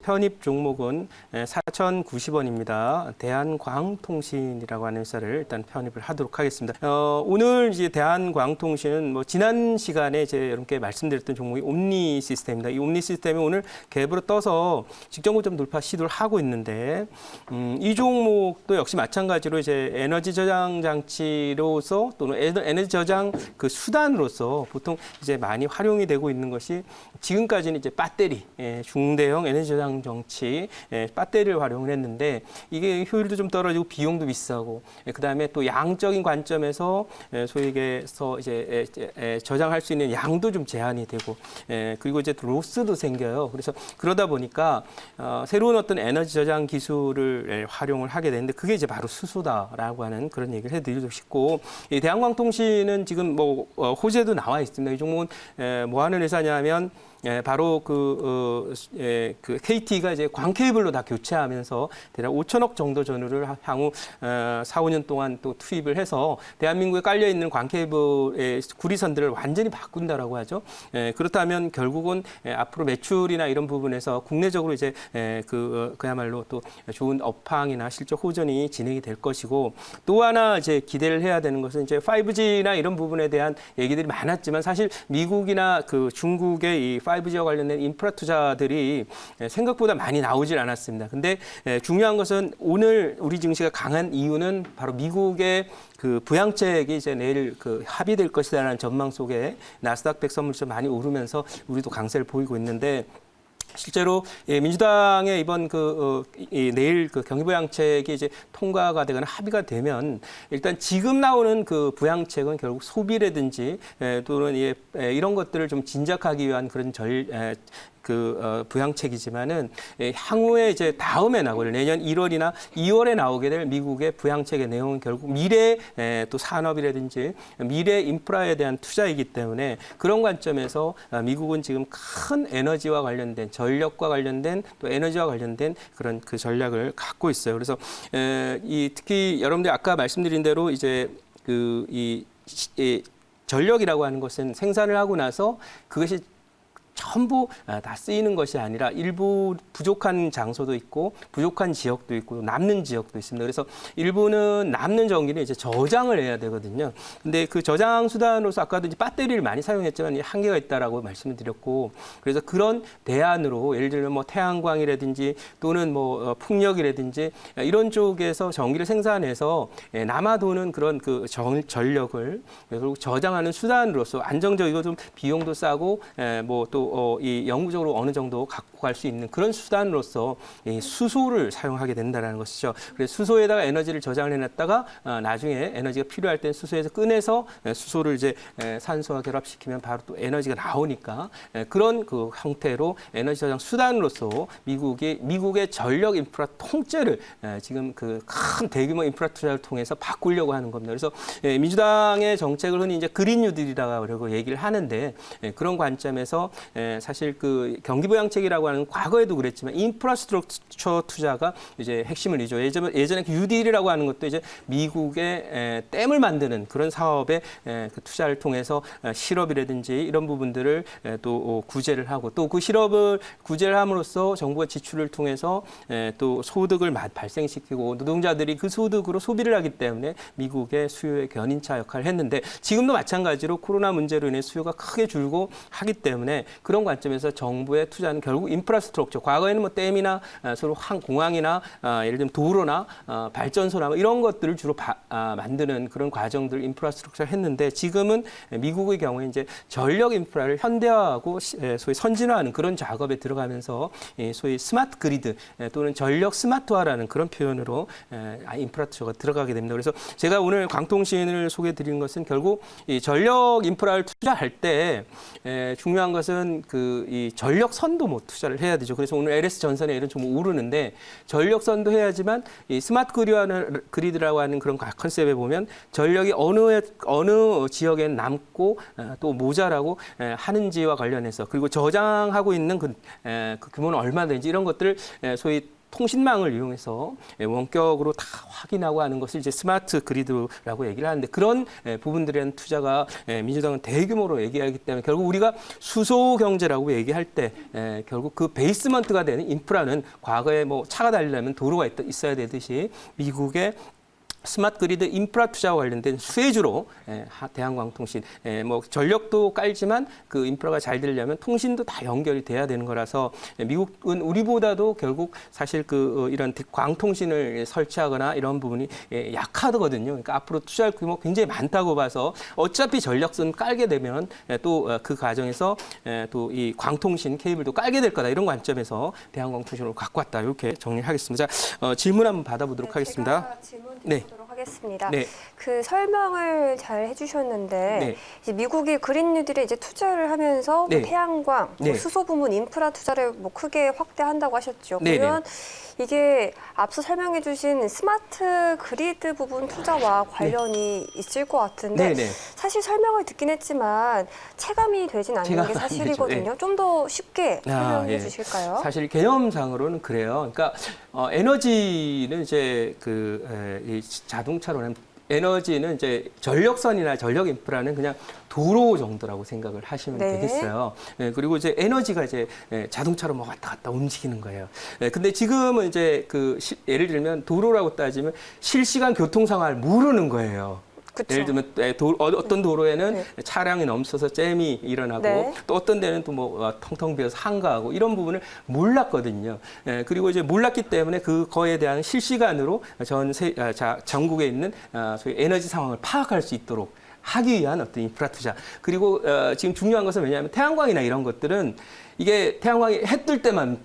편입 종목은 4,090원입니다. 대한광통신이라고 하는 회사를 일단 편입을 하도록 하겠습니다. 오늘 이제 대한광통신은 뭐 지난 시간에 이제 여러분께 말씀드렸던 종목이 옴니 시스템입니다. 이 옴니 시스템이 오늘 갭으로 떠서 직전 고점 돌파 시도를 하고 있는데 이 종목도 역시 마찬가지로 이제 에너지 저장 장치로서 또는 에너지 저장 그 수단으로서 보통 이제 많이 활용이 되고 있는 것이 지금까지는 이제 배터리, 중대형 에너지 저장 장치, 배터리를 활용을 했는데 이게 효율도 좀 떨어지고 비용도 비싸고 그다음에 또 양적인 관점에서 소위 얘기해서 이제 저장할 수 있는 양도 좀 제한이 되고 그리고 이제 로스도 생겨요. 그래서 그러다 보니까 새로운 어떤 에너지 저장 기술을 활용을 하게 되는데 그게 이제 바로 수소다라고 하는 그런 얘기를 해드리고 싶고 이 대한광통신은 지금 뭐 호재도 나와 있습니다. 이 종목은 뭐 하는 회사냐면 바로 그 KT가 이제 광 케이블로 다 교체하면서 대략 5천억 정도 전후를 향후 4, 5년 동안 또 투입을 해서 대한민국에 깔려 있는 광 케이블의 구리선들을 완전히 바꾼다라고 하죠. 그렇다면 결국은 앞으로 매출이나 이런 부분에서 국내적으로 이제 그야말로 또 좋은 업황이나 실적 호전이 진행이 될 것이고 또 하나 이제 기대를 해야 되는 것은 이제 5G나 이런 부분에 대한 얘기들이 많았지만 사실 미국이나 그 중국의 이 5G와 관련된 인프라 투자들이 생각보다 많이 나오질 않았습니다. 근데 중요한 것은 오늘 우리 증시가 강한 이유는 바로 미국의 그 부양책이 이제 내일 그 합의될 것이라는 전망 속에 나스닥 100 선물점 많이 오르면서 우리도 강세를 보이고 있는데 실제로 민주당의 이번 내일 그 경기부양책이 이제 통과가 되거나 합의가 되면 일단 지금 나오는 그 부양책은 결국 소비라든지 또는 이런 것들을 좀 진작하기 위한 그런 부양책이지만은 향후에 이제 다음에 나올 내년 1월이나 2월에 나오게 될 미국의 부양책의 내용은 결국 미래 또 산업이라든지 미래 인프라에 대한 투자이기 때문에 그런 관점에서 미국은 지금 큰 에너지와 관련된 전력과 관련된 또 에너지와 관련된 그런 그 전략을 갖고 있어요. 그래서 특히 여러분들이 아까 말씀드린 대로 이제 전력이라고 하는 것은 생산을 하고 나서 그것이 전부 다 쓰이는 것이 아니라 일부 부족한 장소도 있고 부족한 지역도 있고 남는 지역도 있습니다. 그래서 일부는 남는 전기를 이제 저장을 해야 되거든요. 근데 그 저장 수단으로서 아까도 이제 배터리를 많이 사용했지만 한계가 있다라고 말씀을 드렸고 그래서 그런 대안으로 예를 들면 뭐 태양광이라든지 또는 뭐 풍력이라든지 이런 쪽에서 전기를 생산해서 남아도는 그런 그 전력을 결국 저장하는 수단으로서 안정적이고 좀 비용도 싸고 뭐 또 이 영구적으로 어느 정도 갖고 갈 수 있는 그런 수단으로서 수소를 사용하게 된다는 것이죠. 그래서 수소에다가 에너지를 저장을 해놨다가 나중에 에너지가 필요할 땐 수소에서 꺼내서 수소를 이제 산소와 결합시키면 바로 또 에너지가 나오니까 그런 그 형태로 에너지 저장 수단으로서 미국의 전력 인프라 통째를 지금 그 큰 대규모 인프라 투자를 통해서 바꾸려고 하는 겁니다. 그래서 민주당의 정책을 흔히 이제 그린 뉴딜이라고 얘기를 하는데 그런 관점에서 사실 그 경기부양책이라고 하는 과거에도 그랬지만 인프라스트럭처 투자가 이제 핵심을 이죠. 예전에 뉴딜이라고 하는 것도 이제 미국의 댐을 만드는 그런 사업에 그 투자를 통해서 실업이라든지 이런 부분들을 또 구제를 하고 또 그 실업을 구제를 함으로써 정부가 지출을 통해서 또 소득을 발생시키고 노동자들이 그 소득으로 소비를 하기 때문에 미국의 수요의 견인차 역할을 했는데 지금도 마찬가지로 코로나 문제로 인해 수요가 크게 줄고 하기 때문에 그런 관점에서 정부의 투자는 결국 인프라스트럭처, 과거에는 뭐 댐이나 서로 공항이나 예를 들면 도로나 발전소나 이런 것들을 주로 만드는 그런 과정들 인프라스트럭처를 했는데 지금은 미국의 경우에 이제 전력 인프라를 현대화하고 소위 선진화하는 그런 작업에 들어가면서 소위 스마트 그리드 또는 전력 스마트화라는 그런 표현으로 인프라스트럭처가 들어가게 됩니다. 그래서 제가 오늘 광통신을 소개해 드리는 것은 결국 이 전력 인프라를 투자할 때 중요한 것은 이 전력선도 뭐 투자를 해야 되죠. 그래서 오늘 LS 전선에 이런 좀 오르는데 전력선도 해야지만 이 스마트 그리드라고 하는 그런 컨셉에 보면 전력이 어느 지역에 남고 또 모자라고 하는지와 관련해서 그리고 저장하고 있는 그 규모는 얼마든지 이런 것들을 소위 통신망을 이용해서 원격으로 다 확인하고 하는 것을 이제 스마트 그리드라고 얘기를 하는데 그런 부분들에 대한 투자가 민주당은 대규모로 얘기하기 때문에 결국 우리가 수소 경제라고 얘기할 때 결국 그 베이스먼트가 되는 인프라는 과거에 뭐 차가 달리려면 도로가 있어야 되듯이 미국의 스마트 그리드 인프라 투자와 관련된 수혜주로 대한광통신 뭐 전력도 깔지만 그 인프라가 잘 되려면 통신도 다 연결이 돼야 되는 거라서 미국은 우리보다도 결국 사실 그 이런 광통신을 설치하거나 이런 부분이 약하거든요. 그러니까 앞으로 투자할 규모 굉장히 많다고 봐서 어차피 전력선 깔게 되면 또 그 과정에서 또 이 광통신 케이블도 깔게 될 거다 이런 관점에서 대한광통신으로 갖고 왔다 이렇게 정리하겠습니다. 자, 질문 한번 받아보도록 하겠습니다. 제가 질문 드리도록 하겠습니다. 네. 그 설명을 잘 해주셨는데 네. 이제 미국이 그린 뉴딜에 이제 투자를 하면서 네. 뭐 태양광, 네. 뭐 수소 부문 인프라 투자를 뭐 크게 확대한다고 하셨죠. 네, 그러면 이게 앞서 설명해주신 스마트 그리드 부분 투자와 관련이 있을 것 같은데 네. 사실 설명을 듣긴 했지만 체감이 되진 않는 게 사실이거든요. 좀 더 쉽게 설명해 주실까요? 사실 개념상으로는 그래요. 그러니까 에너지는 이제 이 자동차로는 에너지는 이제 전력선이나 전력 인프라는 그냥 도로 정도라고 생각을 하시면 되겠어요. 그리고 이제 에너지가 이제 자동차로 뭐 왔다 갔다 움직이는 거예요. 근데 지금은 이제 예를 들면 도로라고 따지면 실시간 교통 상황을 모르는 거예요. 그쵸. 예를 들면 어떤 도로에는 차량이 넘쳐서 잼이 일어나고 또 어떤 데는 또 뭐 텅텅 비어서 한가하고 이런 부분을 몰랐거든요. 그리고 이제 몰랐기 때문에 그거에 대한 실시간으로 전국에 있는 소위 에너지 상황을 파악할 수 있도록 하기 위한 어떤 인프라 투자. 그리고 지금 중요한 것은 왜냐하면 태양광이나 이런 것들은 이게 태양광이 해 뜰 때만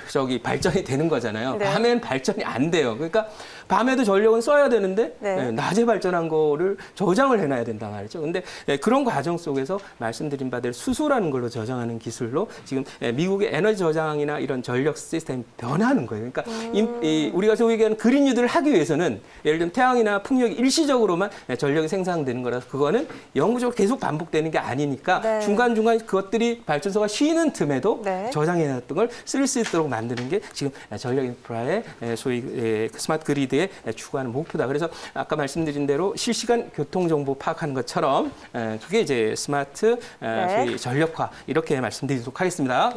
저기 발전이 되는 거잖아요. 네. 밤에는 발전이 안 돼요. 그러니까 밤에도 전력은 써야 되는데 낮에 발전한 거를 저장을 해놔야 된단 말이죠. 근데 그런 과정 속에서 말씀드린 바대로 수소라는 걸로 저장하는 기술로 지금 미국의 에너지 저장이나 이런 전력 시스템이 변하는 거예요. 그러니까 우리가 소위 얘기하는 그린 뉴딜을 하기 위해서는 예를 들면 태양이나 풍력이 일시적으로만 전력이 생산되는 거라서 그거는 영구적으로 계속 반복되는 게 아니니까 중간중간 그것들이 발전소가 쉬는 틈에도 저장해놨던 걸 쓸 수 있도록 만드는 게 지금 전력 인프라의 소위 스마트 그리드의 추구하는 목표다. 그래서 아까 말씀드린 대로 실시간 교통 정보 파악하는 것처럼 그게 이제 스마트 소위 전력화 이렇게 말씀드리도록 하겠습니다.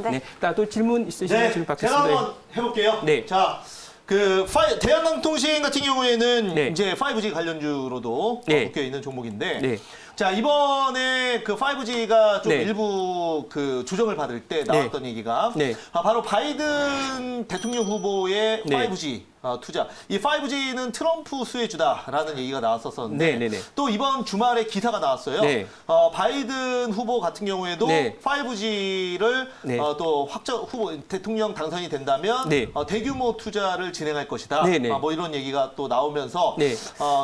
또 질문 있으시면 질문 받겠습니다. 제가 한번 해볼게요. 네. 자, 대한광통신 같은 경우에는 이제 5G 관련주로도 묶여 있는 종목인데. 자, 이번에 그 5G가 좀 일부 그 조정을 받을 때 나왔던 얘기가 바로 바이든 대통령 후보의 5G 투자. 이 5G는 트럼프 수혜주다라는 얘기가 나왔었는데 또 이번 주말에 기사가 나왔어요. 바이든 후보 같은 경우에도 5G를 또 후보 대통령 당선이 된다면 대규모 투자를 진행할 것이다. 뭐 이런 얘기가 또 나오면서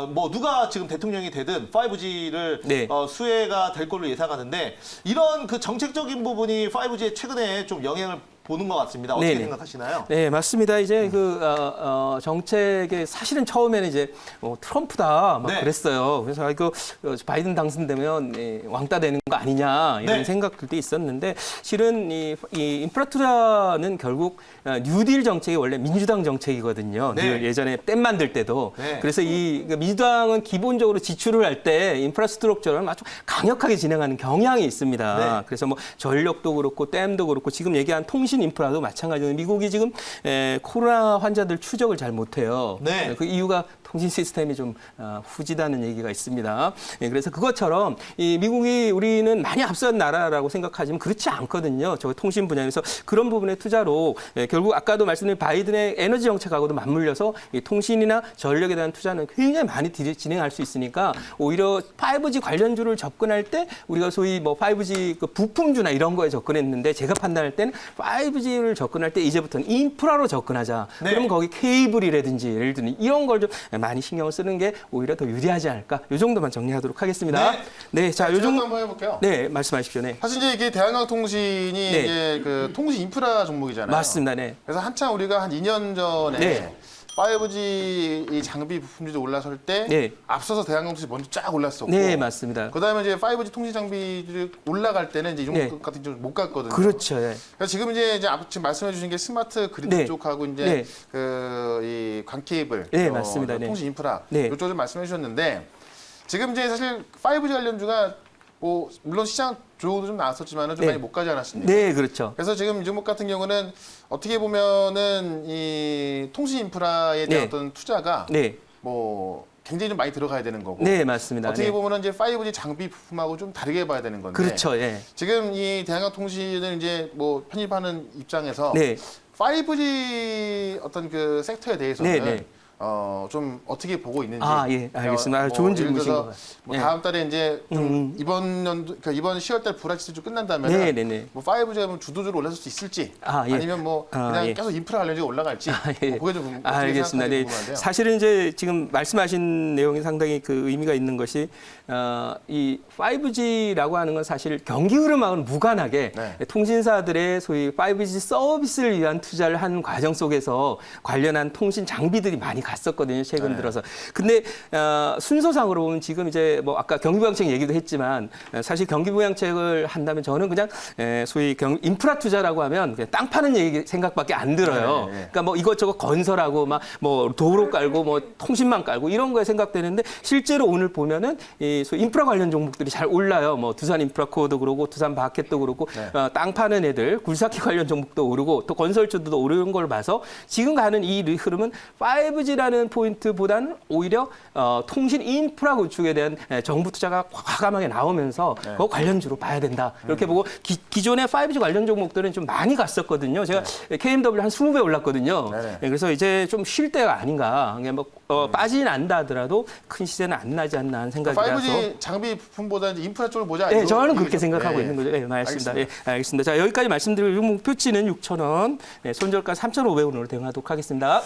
뭐 누가 지금 대통령이 되든 5G를 수혜가 될 걸로 예상하는데 이런 그 정책적인 부분이 5G에 최근에 좀 영향을 보는 것 같습니다. 어떻게 생각하시나요? 네, 맞습니다. 이제 정책에 사실은 처음에는 이제 트럼프다 막 그랬어요. 그래서 이거 바이든 당선되면 왕따 되는 거 아니냐 이런 생각들도 있었는데 실은 이 인프라 투자는 결국 뉴딜 정책이 원래 민주당 정책이거든요. 늘 예전에 댐 만들 때도 그래서 민주당은 기본적으로 지출을 할 때 인프라스트럭처를 아주 강력하게 진행하는 경향이 있습니다. 그래서 뭐 전력도 그렇고 댐도 그렇고 지금 얘기한 통신 인프라도 마찬가지로 미국이 지금 코로나 환자들 추적을 잘 못해요. 그 이유가 통신 시스템이 좀 후지다는 얘기가 있습니다. 그래서 그것처럼 미국이 우리는 많이 앞선 나라라고 생각하지만 그렇지 않거든요. 저 통신 분야에서 그런 부분의 투자로 결국 아까도 말씀드린 바이든의 에너지 정책하고도 맞물려서 이 통신이나 전력에 대한 투자는 굉장히 많이 진행할 수 있으니까 오히려 5G 관련주를 접근할 때 우리가 소위 뭐 5G 그 부품주나 이런 거에 접근했는데 제가 판단할 때는 5G를 접근할 때 이제부터는 인프라로 접근하자. 그러면 거기 케이블이라든지 예를 들면 이런 걸 좀 많이 신경을 쓰는 게 오히려 더 유리하지 않을까. 이 정도만 정리하도록 하겠습니다. 자, 요 정도 한번 해볼게요. 네, 말씀하십시오. 사실 이제 이게 대한광통신이 이제 그 통신 인프라 종목이잖아요. 맞습니다. 그래서 한참 우리가 한 2년 전에 5G 이 장비 부품들이 올라설 때 네. 앞서서 대한항공이 먼저 쫙 올랐었고, 네, 맞습니다. 그다음에 이제 5G 통신 장비들이 올라갈 때는 이제 이런 네. 것 같은 좀 못 갔거든요. 그렇죠. 예. 그러니까 지금 이제 지금 말씀해주신 게 스마트 그리드 네. 쪽하고 이제 네. 이 광 케이블, 네, 맞습니다. 네. 통신 인프라 네. 이쪽을 말씀해주셨는데 지금 이제 사실 5G 관련주가 뭐 물론 시장 조우도 좀 나왔었지만은 좀 네. 많이 못 가지 않았습니까? 네, 그렇죠. 그래서 지금 이 종목 같은 경우는 어떻게 보면은 이 통신 인프라에 대한 네. 어떤 투자가 네. 뭐 굉장히 좀 많이 들어가야 되는 거고. 네, 맞습니다. 어떻게 네. 보면은 이제 5G 장비 부품하고 좀 다르게 봐야 되는 건데. 그렇죠. 예. 지금 이 대한항공통신을 이제 뭐 편입하는 입장에서 네. 5G 어떤 그 섹터에 대해서는 네, 네. 좀 어떻게 보고 있는지. 아, 예. 알겠습니다. 뭐 좋은 예를 질문이신 들어서 것 같습니다. 뭐 네. 다음 달에 이제 좀 이번 연도 그러니까 이번 10월달 불화지수 좀 끝난다면 네, 네, 네. 뭐 5G가 주도주로 올라설 수 있을지 아, 예. 아니면 뭐 아, 그냥 예. 계속 인프라 관련주가 올라갈지 예. 뭐 그게 좀 어떻게 알겠습니다. 네. 궁금한데요. 사실은 이제 지금 말씀하신 내용이 상당히 그 의미가 있는 것이 이 5G라고 하는 건 사실 경기 흐름하고는 무관하게 네. 통신사들의 소위 5G 서비스를 위한 투자를 한 과정 속에서 관련한 통신 장비들이 많이 갔었거든요. 최근 네. 들어서. 근데 순서상으로 보면 지금 이제 뭐 아까 경기부양책 얘기도 했지만 사실 경기부양책을 한다면 저는 그냥 소위 인프라 투자라고 하면 그냥 땅 파는 얘기 생각밖에 안 들어요. 네, 네. 그러니까 뭐 이것저것 건설하고 막 뭐 도로 깔고 뭐 통신망 깔고 이런 거에 생각되는데 실제로 오늘 보면은 이 소위 인프라 관련 종목들이 잘 올라요. 뭐 두산 인프라코어도 그러고 두산 바켓도 그러고 네. 땅 파는 애들 굴삭기 관련 종목도 오르고 또 건설주도 오르는 걸 봐서 지금 가는 이 흐름은 5G라는 포인트보다는 오히려 통신 인프라 구축에 대한 정부 투자가 과감하게 나오면서 네. 그 관련주로 봐야 된다. 이렇게 보고 기존의 5G 관련 종목들은 좀 많이 갔었거든요. 제가 KMW 한 20배 올랐거든요. 네네. 그래서 이제 좀 쉴 때가 아닌가. 그냥 뭐 빠지진 않다 하더라도 큰 시세는 안 나지 않나 하는 생각이라서. 5G 장비 부품보다 이제 인프라 쪽을 보자. 네, 이거 저는 얘기죠. 그렇게 생각하고 네. 있는 거죠. 네, 알겠습니다. 알겠습니다. 네, 알겠습니다. 자, 여기까지 말씀드릴 목표치는 6,000원, 손절가 3,500원으로 대응하도록 하겠습니다.